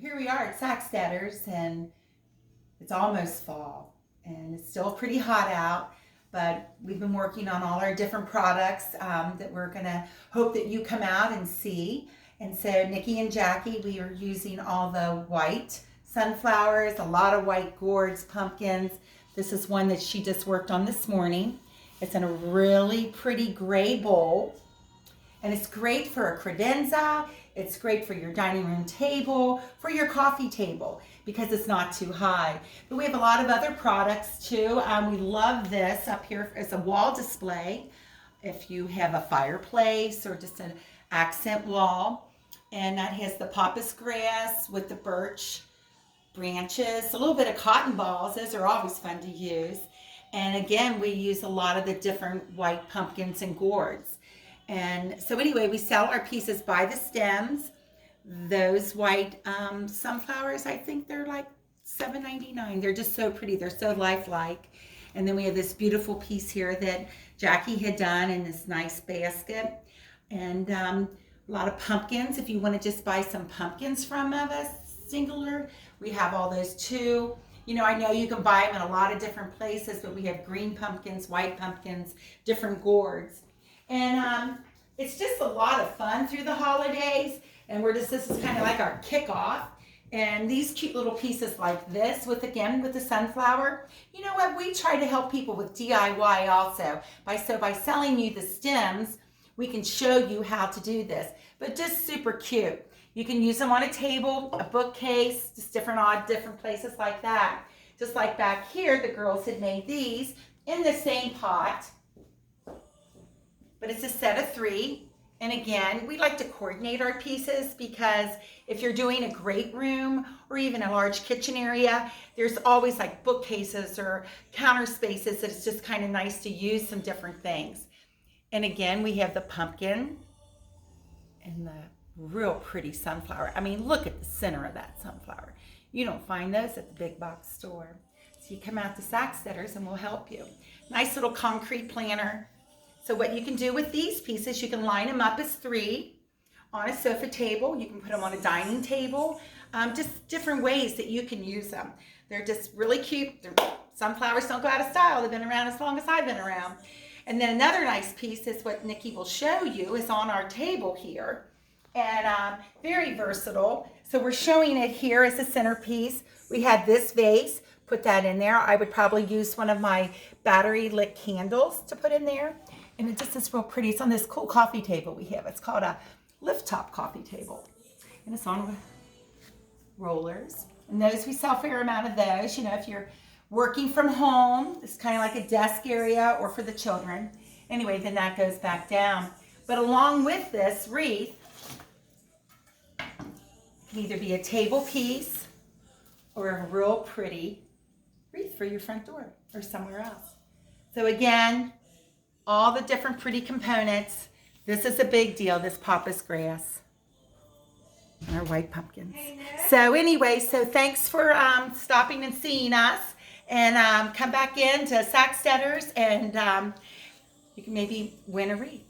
Here we are at Sacksteders, and it's almost fall, and it's still pretty hot out, but we've been working on all our different products that we're gonna hope that you come out and see. And so Nikki and Jackie, we are using all the white sunflowers, a lot of white gourds, pumpkins. This is one that she just worked on this morning. It's in a really pretty gray bowl, and it's great for a credenza. It's great for your dining room table, for your coffee table, because it's not too high. But we have a lot of other products too. We love this up here as a wall display. If you have a fireplace or just an accent wall, and that has the pampas grass with the birch branches, a little bit of cotton balls. Those are always fun to use. And again, we use a lot of the different white pumpkins and gourds. And so anyway, we sell our pieces by the stems. Those white sunflowers, I think they're like $7.99. They're just so pretty. They're so lifelike. And then we have this beautiful piece here that Jackie had done in this nice basket. And a lot of pumpkins. If you want to just buy some pumpkins from us, singular, we have all those too. You know, I know you can buy them in a lot of different places, but we have green pumpkins, white pumpkins, different gourds. And it's just a lot of fun through the holidays. And this is kind of like our kickoff. And these cute little pieces like this with the sunflower. You know what? We try to help people with DIY also. By selling you the stems, we can show you how to do this. But just super cute. You can use them on a table, a bookcase, just different places like that. Just like back here, the girls had made these in the same pot. But it's a set of 3. And again, we like to coordinate our pieces because if you're doing a great room or even a large kitchen area, there's always like bookcases or counter spaces that it's just kind of nice to use some different things. And again, we have the pumpkin and the real pretty sunflower. I mean, look at the center of that sunflower. You don't find those at the big box store. So you come out to Sacksteders and we'll help you. Nice little concrete planter. So what you can do with these pieces, you can line them up as 3 on a sofa table. You can put them on a dining table. Just different ways that you can use them. They're just really cute. Sunflowers don't go out of style. They've been around as long as I've been around. And then another nice piece is what Nikki will show you is on our table here. And very versatile. So we're showing it here as a centerpiece. We had this vase, put that in there. I would probably use one of my battery lit candles to put in there. And it just is real pretty. It's on this cool coffee table we have. It's called a lift top coffee table. And it's on rollers. And those, we sell a fair amount of those. You know, if you're working from home, it's kind of like a desk area, or for the children. Anyway, then that goes back down. But along with this wreath, it can either be a table piece or a real pretty wreath for your front door or somewhere else. So again, all the different pretty components. This is a big deal, this pampas grass and our white pumpkins. So anyway, so thanks for stopping and seeing us. And come back in to Sacksteders and you can maybe win a wreath.